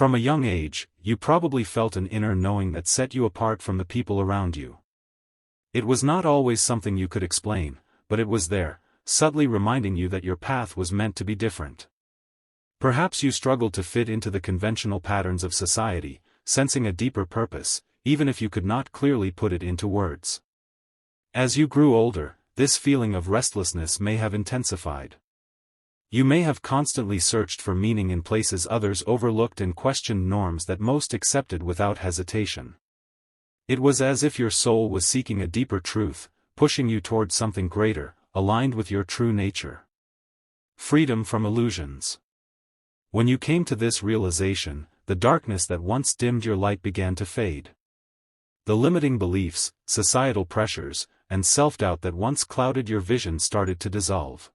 From a young age, you probably felt an inner knowing that set you apart from the people around you. It was not always something you could explain, but it was there, subtly reminding you that your path was meant to be different. Perhaps you struggled to fit into the conventional patterns of society, sensing a deeper purpose, even if you could not clearly put it into words. As you grew older, this feeling of restlessness may have intensified. You may have constantly searched for meaning in places others overlooked and questioned norms that most accepted without hesitation. It was as if your soul was seeking a deeper truth, pushing you towards something greater, aligned with your true nature. Freedom from illusions. When you came to this realization, the darkness that once dimmed your light began to fade. The limiting beliefs, societal pressures, and self-doubt that once clouded your vision started to dissolve.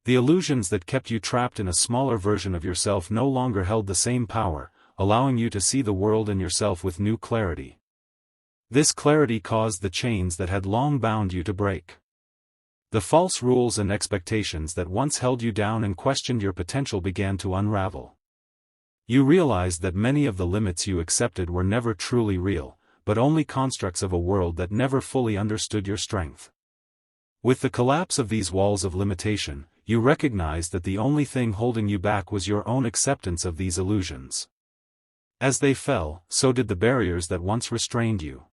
The illusions that kept you trapped in a smaller version of yourself no longer held the same power, allowing you to see the world and yourself with new clarity. This clarity caused the chains that had long bound you to break. The false rules and expectations that once held you down and questioned your potential began to unravel. You realized that many of the limits you accepted were never truly real, but only constructs of a world that never fully understood your strength. With the collapse of these walls of limitation, you recognized that the only thing holding you back was your own acceptance of these illusions. As they fell, so did the barriers that once restrained you.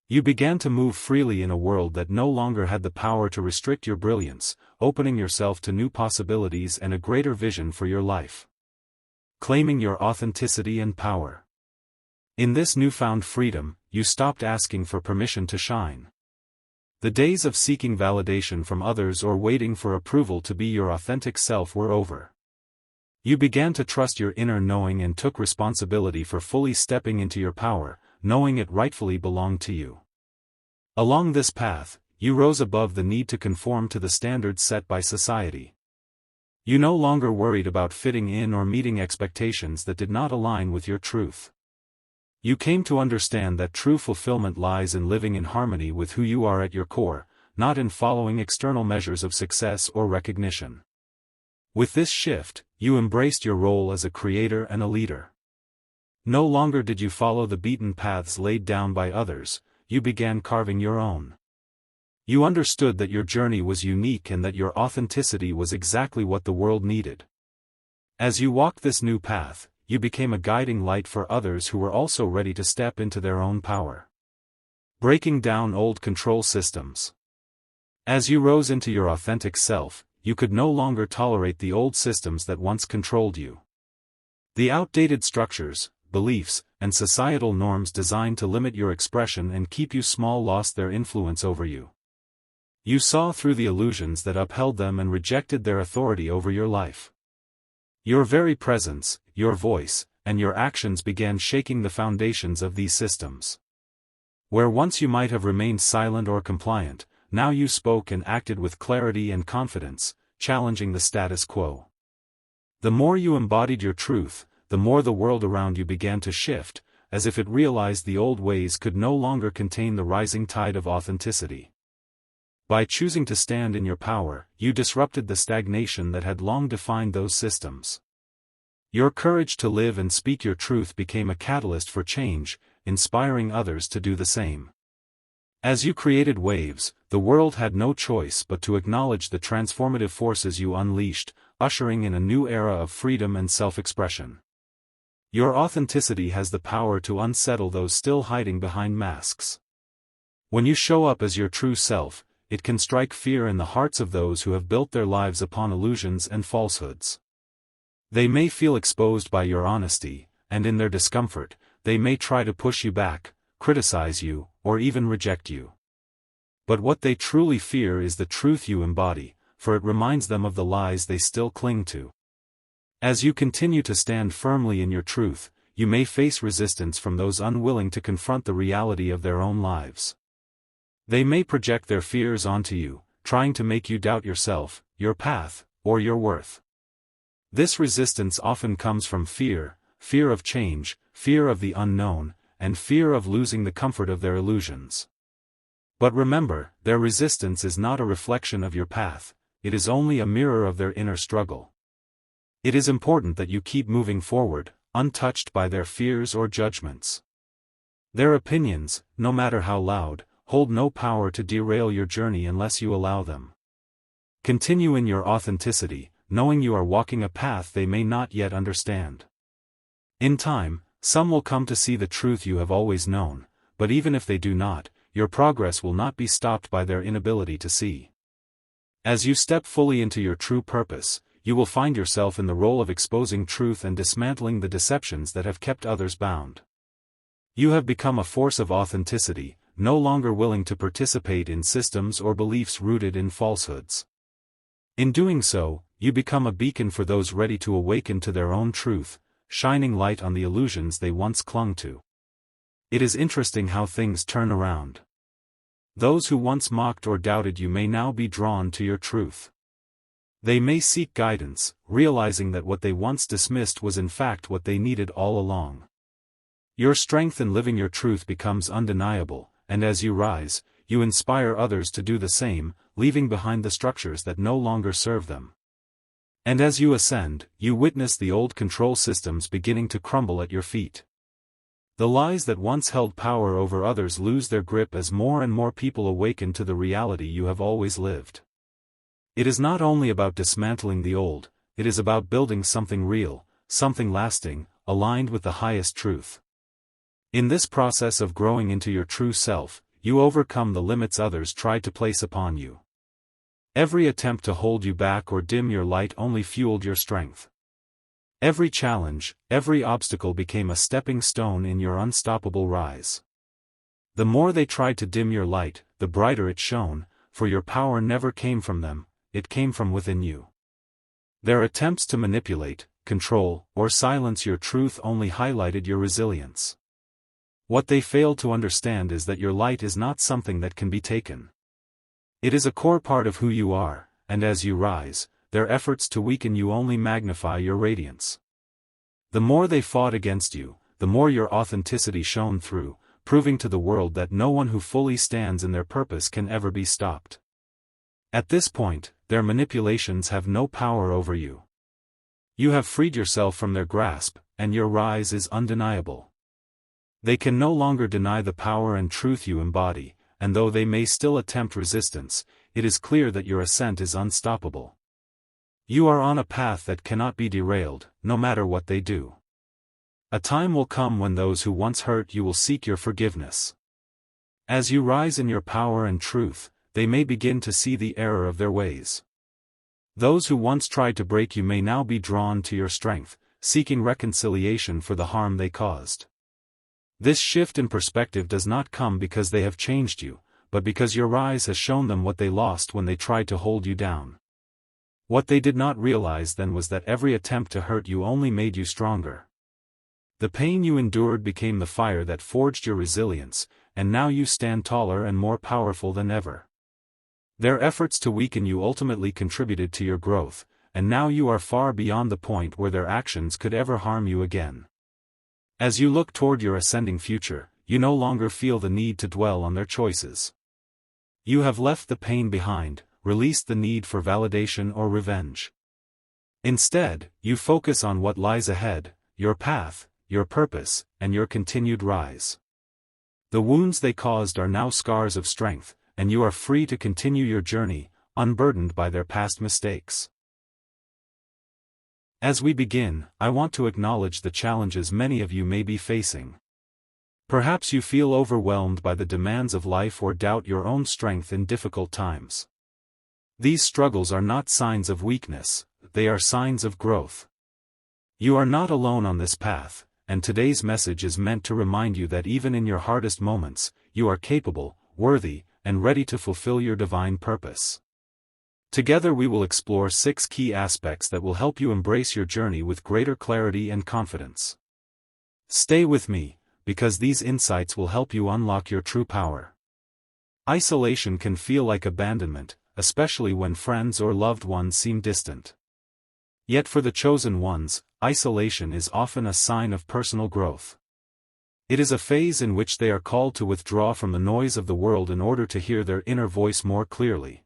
You began to move freely in a world that no longer had the power to restrict your brilliance, opening yourself to new possibilities and a greater vision for your life. Claiming your authenticity and power. In this newfound freedom, you stopped asking for permission to shine. The days of seeking validation from others or waiting for approval to be your authentic self were over. You began to trust your inner knowing and took responsibility for fully stepping into your power, knowing it rightfully belonged to you. Along this path, you rose above the need to conform to the standards set by society. You no longer worried about fitting in or meeting expectations that did not align with your truth. You came to understand that true fulfillment lies in living in harmony with who you are at your core, not in following external measures of success or recognition. With this shift, you embraced your role as a creator and a leader. No longer did you follow the beaten paths laid down by others, you began carving your own. You understood that your journey was unique and that your authenticity was exactly what the world needed. As you walked this new path, you became a guiding light for others who were also ready to step into their own power. Breaking down old control systems. As you rose into your authentic self, you could no longer tolerate the old systems that once controlled you. The outdated structures, beliefs, and societal norms designed to limit your expression and keep you small lost their influence over you. You saw through the illusions that upheld them and rejected their authority over your life. Your very presence, your voice, and your actions began shaking the foundations of these systems. Where once you might have remained silent or compliant, now you spoke and acted with clarity and confidence, challenging the status quo. The more you embodied your truth, the more the world around you began to shift, as if it realized the old ways could no longer contain the rising tide of authenticity. By choosing to stand in your power, you disrupted the stagnation that had long defined those systems. Your courage to live and speak your truth became a catalyst for change, inspiring others to do the same. As you created waves, the world had no choice but to acknowledge the transformative forces you unleashed, ushering in a new era of freedom and self-expression. Your authenticity has the power to unsettle those still hiding behind masks. When you show up as your true self, it can strike fear in the hearts of those who have built their lives upon illusions and falsehoods. They may feel exposed by your honesty, and in their discomfort, they may try to push you back, criticize you, or even reject you. But what they truly fear is the truth you embody, for it reminds them of the lies they still cling to. As you continue to stand firmly in your truth, you may face resistance from those unwilling to confront the reality of their own lives. They may project their fears onto you, trying to make you doubt yourself, your path, or your worth. This resistance often comes from fear, fear of change, fear of the unknown, and fear of losing the comfort of their illusions. But remember, their resistance is not a reflection of your path, it is only a mirror of their inner struggle. It is important that you keep moving forward, untouched by their fears or judgments. Their opinions, no matter how loud, hold no power to derail your journey unless you allow them. Continue in your authenticity, knowing you are walking a path they may not yet understand. In time, some will come to see the truth you have always known, but even if they do not, your progress will not be stopped by their inability to see. As you step fully into your true purpose, you will find yourself in the role of exposing truth and dismantling the deceptions that have kept others bound. You have become a force of authenticity, no longer willing to participate in systems or beliefs rooted in falsehoods. In doing so, you become a beacon for those ready to awaken to their own truth, shining light on the illusions they once clung to. It is interesting how things turn around. Those who once mocked or doubted you may now be drawn to your truth. They may seek guidance, realizing that what they once dismissed was in fact what they needed all along. Your strength in living your truth becomes undeniable, and as you rise, you inspire others to do the same, leaving behind the structures that no longer serve them. And as you ascend, you witness the old control systems beginning to crumble at your feet. The lies that once held power over others lose their grip as more and more people awaken to the reality you have always lived. It is not only about dismantling the old, it is about building something real, something lasting, aligned with the highest truth. In this process of growing into your true self, you overcome the limits others tried to place upon you. Every attempt to hold you back or dim your light only fueled your strength. Every challenge, every obstacle became a stepping stone in your unstoppable rise. The more they tried to dim your light, the brighter it shone, for your power never came from them, it came from within you. Their attempts to manipulate, control, or silence your truth only highlighted your resilience. What they failed to understand is that your light is not something that can be taken. It is a core part of who you are, and as you rise, their efforts to weaken you only magnify your radiance. The more they fought against you, the more your authenticity shone through, proving to the world that no one who fully stands in their purpose can ever be stopped. At this point, their manipulations have no power over you. You have freed yourself from their grasp, and your rise is undeniable. They can no longer deny the power and truth you embody, and though they may still attempt resistance, it is clear that your ascent is unstoppable. You are on a path that cannot be derailed, no matter what they do. A time will come when those who once hurt you will seek your forgiveness. As you rise in your power and truth, they may begin to see the error of their ways. Those who once tried to break you may now be drawn to your strength, seeking reconciliation for the harm they caused. This shift in perspective does not come because they have changed you, but because your rise has shown them what they lost when they tried to hold you down. What they did not realize then was that every attempt to hurt you only made you stronger. The pain you endured became the fire that forged your resilience, and now you stand taller and more powerful than ever. Their efforts to weaken you ultimately contributed to your growth, and now you are far beyond the point where their actions could ever harm you again. As you look toward your ascending future, you no longer feel the need to dwell on their choices. You have left the pain behind, released the need for validation or revenge. Instead, you focus on what lies ahead, your path, your purpose, and your continued rise. The wounds they caused are now scars of strength, and you are free to continue your journey, unburdened by their past mistakes. As we begin, I want to acknowledge the challenges many of you may be facing. Perhaps you feel overwhelmed by the demands of life or doubt your own strength in difficult times. These struggles are not signs of weakness, they are signs of growth. You are not alone on this path, and today's message is meant to remind you that even in your hardest moments, you are capable, worthy, and ready to fulfill your divine purpose. Together we will explore 6 key aspects that will help you embrace your journey with greater clarity and confidence. Stay with me, because these insights will help you unlock your true power. Isolation can feel like abandonment, especially when friends or loved ones seem distant. Yet for the chosen ones, isolation is often a sign of personal growth. It is a phase in which they are called to withdraw from the noise of the world in order to hear their inner voice more clearly.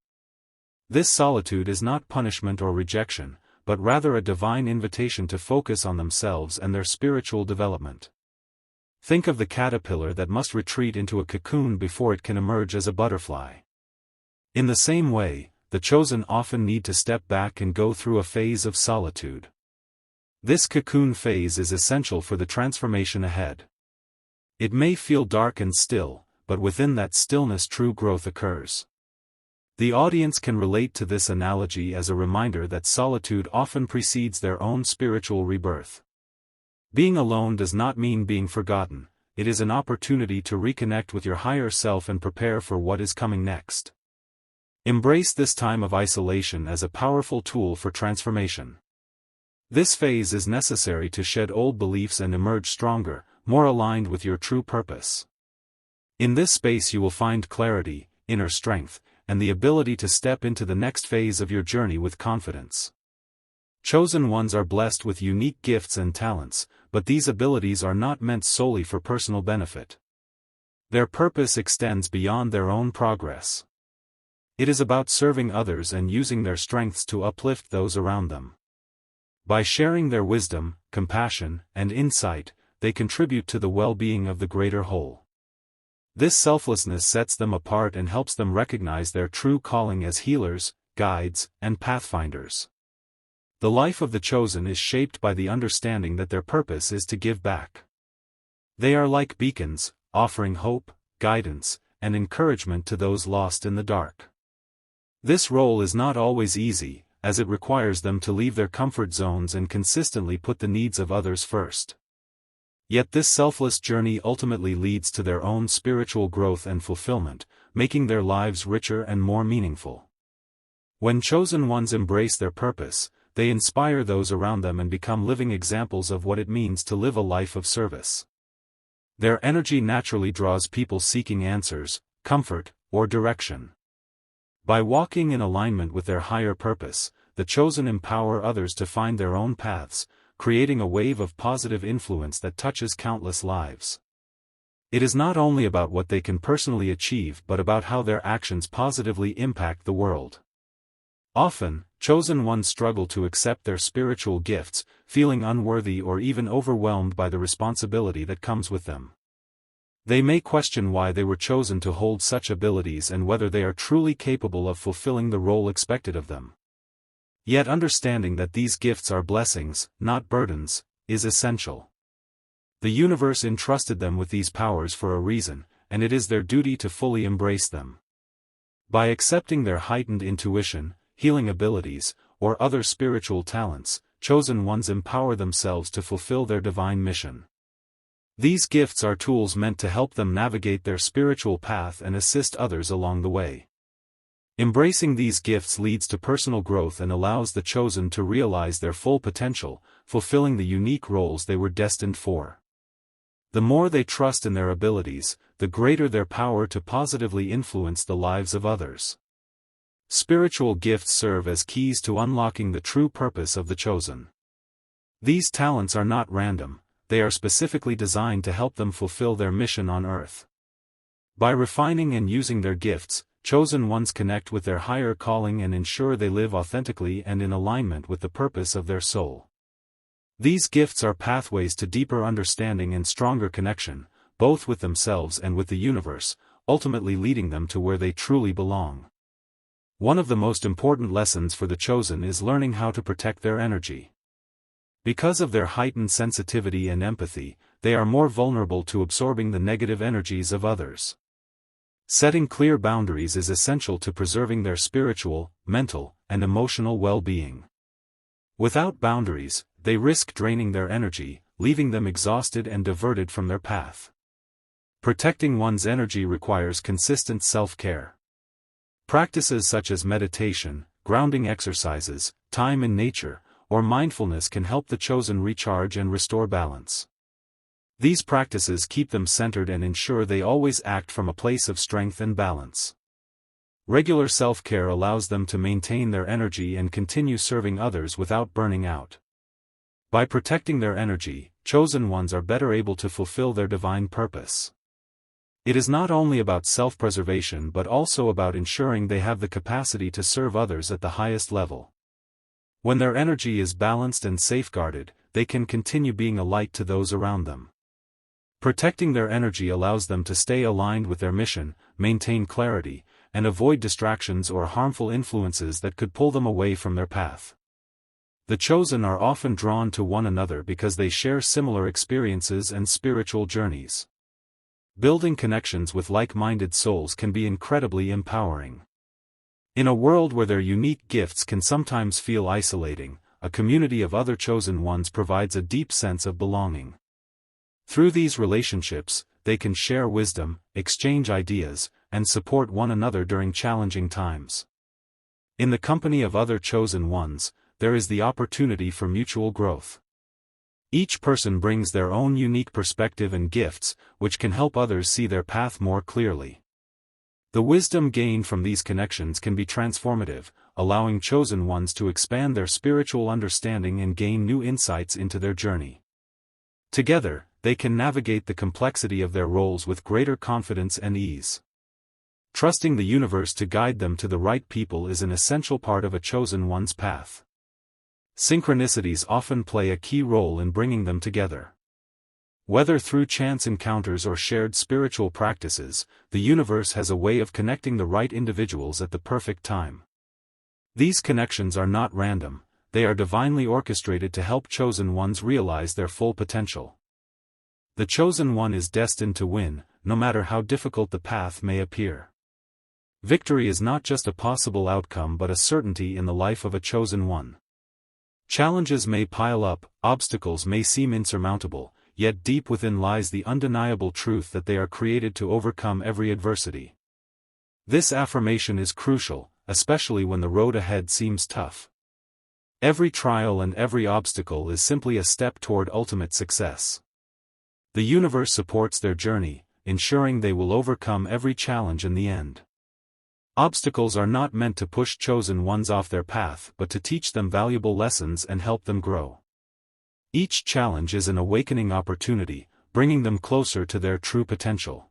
This solitude is not punishment or rejection, but rather a divine invitation to focus on themselves and their spiritual development. Think of the caterpillar that must retreat into a cocoon before it can emerge as a butterfly. In the same way, the chosen often need to step back and go through a phase of solitude. This cocoon phase is essential for the transformation ahead. It may feel dark and still, but within that stillness true growth occurs. The audience can relate to this analogy as a reminder that solitude often precedes their own spiritual rebirth. Being alone does not mean being forgotten, it is an opportunity to reconnect with your higher self and prepare for what is coming next. Embrace this time of isolation as a powerful tool for transformation. This phase is necessary to shed old beliefs and emerge stronger, more aligned with your true purpose. In this space you will find clarity, inner strength, and the ability to step into the next phase of your journey with confidence. Chosen ones are blessed with unique gifts and talents, but these abilities are not meant solely for personal benefit. Their purpose extends beyond their own progress. It is about serving others and using their strengths to uplift those around them. By sharing their wisdom, compassion, and insight, they contribute to the well-being of the greater whole. This selflessness sets them apart and helps them recognize their true calling as healers, guides, and pathfinders. The life of the chosen is shaped by the understanding that their purpose is to give back. They are like beacons, offering hope, guidance, and encouragement to those lost in the dark. This role is not always easy, as it requires them to leave their comfort zones and consistently put the needs of others first. Yet this selfless journey ultimately leads to their own spiritual growth and fulfillment, making their lives richer and more meaningful. When chosen ones embrace their purpose, they inspire those around them and become living examples of what it means to live a life of service. Their energy naturally draws people seeking answers, comfort, or direction. By walking in alignment with their higher purpose, the chosen empower others to find their own paths, creating a wave of positive influence that touches countless lives. It is not only about what they can personally achieve but about how their actions positively impact the world. Often, chosen ones struggle to accept their spiritual gifts, feeling unworthy or even overwhelmed by the responsibility that comes with them. They may question why they were chosen to hold such abilities and whether they are truly capable of fulfilling the role expected of them. Yet understanding that these gifts are blessings, not burdens, is essential. The universe entrusted them with these powers for a reason, and it is their duty to fully embrace them. By accepting their heightened intuition, healing abilities, or other spiritual talents, chosen ones empower themselves to fulfill their divine mission. These gifts are tools meant to help them navigate their spiritual path and assist others along the way. Embracing these gifts leads to personal growth and allows the chosen to realize their full potential, fulfilling the unique roles they were destined for. The more they trust in their abilities, the greater their power to positively influence the lives of others. Spiritual gifts serve as keys to unlocking the true purpose of the chosen. These talents are not random, they are specifically designed to help them fulfill their mission on earth. By refining and using their gifts, chosen ones connect with their higher calling and ensure they live authentically and in alignment with the purpose of their soul. These gifts are pathways to deeper understanding and stronger connection, both with themselves and with the universe, ultimately leading them to where they truly belong. One of the most important lessons for the chosen is learning how to protect their energy. Because of their heightened sensitivity and empathy, they are more vulnerable to absorbing the negative energies of others. Setting clear boundaries is essential to preserving their spiritual, mental, and emotional well-being. Without boundaries, they risk draining their energy, leaving them exhausted and diverted from their path. Protecting one's energy requires consistent self-care. Practices such as meditation, grounding exercises, time in nature, or mindfulness can help the chosen recharge and restore balance. These practices keep them centered and ensure they always act from a place of strength and balance. Regular self-care allows them to maintain their energy and continue serving others without burning out. By protecting their energy, chosen ones are better able to fulfill their divine purpose. It is not only about self-preservation but also about ensuring they have the capacity to serve others at the highest level. When their energy is balanced and safeguarded, they can continue being a light to those around them. Protecting their energy allows them to stay aligned with their mission, maintain clarity, and avoid distractions or harmful influences that could pull them away from their path. The chosen are often drawn to one another because they share similar experiences and spiritual journeys. Building connections with like-minded souls can be incredibly empowering. In a world where their unique gifts can sometimes feel isolating, a community of other chosen ones provides a deep sense of belonging. Through these relationships, they can share wisdom, exchange ideas, and support one another during challenging times. In the company of other chosen ones, there is the opportunity for mutual growth. Each person brings their own unique perspective and gifts, which can help others see their path more clearly. The wisdom gained from these connections can be transformative, allowing chosen ones to expand their spiritual understanding and gain new insights into their journey. Together, they can navigate the complexity of their roles with greater confidence and ease. Trusting the universe to guide them to the right people is an essential part of a chosen one's path. Synchronicities often play a key role in bringing them together. Whether through chance encounters or shared spiritual practices, the universe has a way of connecting the right individuals at the perfect time. These connections are not random, they are divinely orchestrated to help chosen ones realize their full potential. The chosen one is destined to win, no matter how difficult the path may appear. Victory is not just a possible outcome but a certainty in the life of a chosen one. Challenges may pile up, obstacles may seem insurmountable, yet deep within lies the undeniable truth that they are created to overcome every adversity. This affirmation is crucial, especially when the road ahead seems tough. Every trial and every obstacle is simply a step toward ultimate success. The universe supports their journey, ensuring they will overcome every challenge in the end. Obstacles are not meant to push chosen ones off their path but to teach them valuable lessons and help them grow. Each challenge is an awakening opportunity, bringing them closer to their true potential.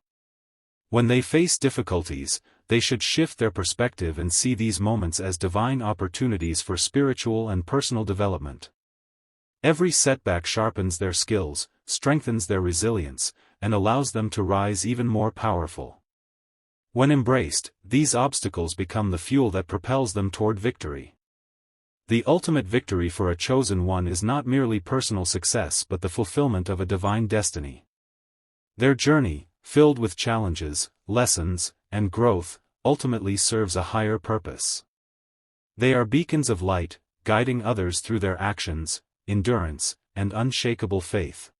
When they face difficulties, they should shift their perspective and see these moments as divine opportunities for spiritual and personal development. Every setback sharpens their skills, strengthens their resilience, and allows them to rise even more powerful. When embraced, these obstacles become the fuel that propels them toward victory. The ultimate victory for a chosen one is not merely personal success but the fulfillment of a divine destiny. Their journey, filled with challenges, lessons, and growth, ultimately serves a higher purpose. They are beacons of light, guiding others through their actions, endurance, and unshakable faith.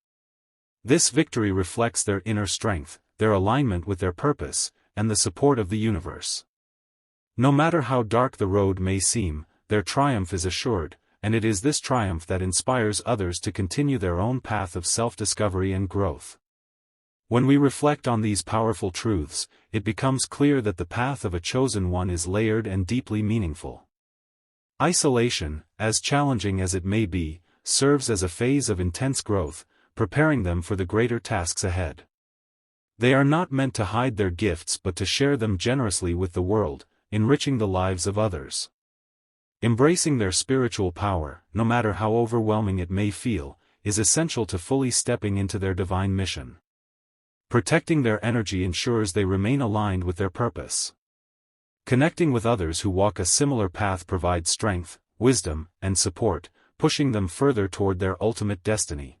This victory reflects their inner strength, their alignment with their purpose, and the support of the universe. No matter how dark the road may seem, their triumph is assured, and it is this triumph that inspires others to continue their own path of self-discovery and growth. When we reflect on these powerful truths, it becomes clear that the path of a chosen one is layered and deeply meaningful. Isolation, as challenging as it may be, serves as a phase of intense growth, preparing them for the greater tasks ahead. They are not meant to hide their gifts but to share them generously with the world, enriching the lives of others. Embracing their spiritual power, no matter how overwhelming it may feel, is essential to fully stepping into their divine mission. Protecting their energy ensures they remain aligned with their purpose. Connecting with others who walk a similar path provides strength, wisdom, and support, pushing them further toward their ultimate destiny.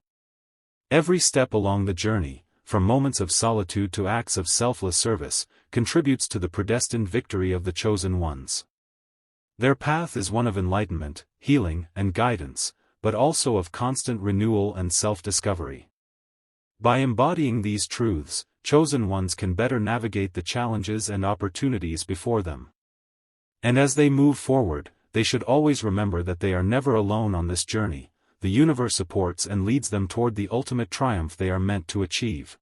Every step along the journey, from moments of solitude to acts of selfless service, contributes to the predestined victory of the chosen ones. Their path is one of enlightenment, healing, and guidance, but also of constant renewal and self-discovery. By embodying these truths, chosen ones can better navigate the challenges and opportunities before them. And as they move forward, they should always remember that they are never alone on this journey. The universe supports and leads them toward the ultimate triumph they are meant to achieve.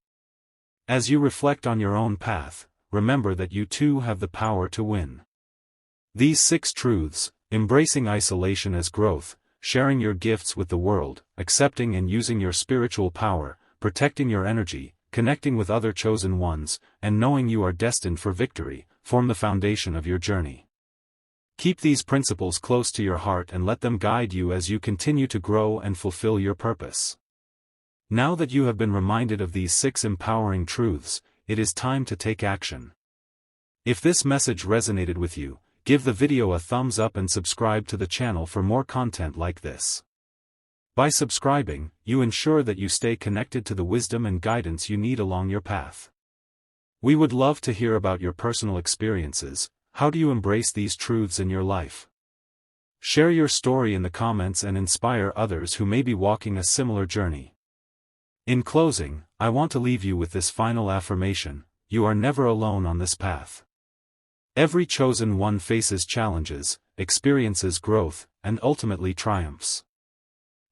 As you reflect on your own path, remember that you too have the power to win. These 6 truths, embracing isolation as growth, sharing your gifts with the world, accepting and using your spiritual power, protecting your energy, connecting with other chosen ones, and knowing you are destined for victory, form the foundation of your journey. Keep these principles close to your heart and let them guide you as you continue to grow and fulfill your purpose. Now that you have been reminded of these 6 empowering truths, it is time to take action. If this message resonated with you, give the video a thumbs up and subscribe to the channel for more content like this. By subscribing, you ensure that you stay connected to the wisdom and guidance you need along your path. We would love to hear about your personal experiences. How do you embrace these truths in your life? Share your story in the comments and inspire others who may be walking a similar journey. In closing, I want to leave you with this final affirmation: you are never alone on this path. Every chosen one faces challenges, experiences growth, and ultimately triumphs.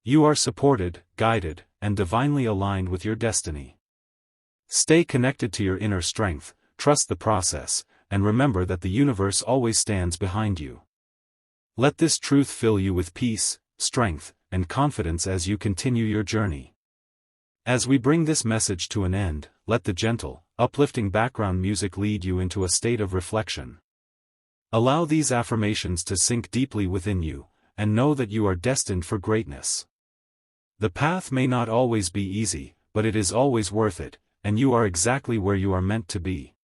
You are supported, guided, and divinely aligned with your destiny. Stay connected to your inner strength, trust the process, and remember that the universe always stands behind you. Let this truth fill you with peace, strength, and confidence as you continue your journey. As we bring this message to an end, let the gentle, uplifting background music lead you into a state of reflection. Allow these affirmations to sink deeply within you, and know that you are destined for greatness. The path may not always be easy, but it is always worth it, and you are exactly where you are meant to be.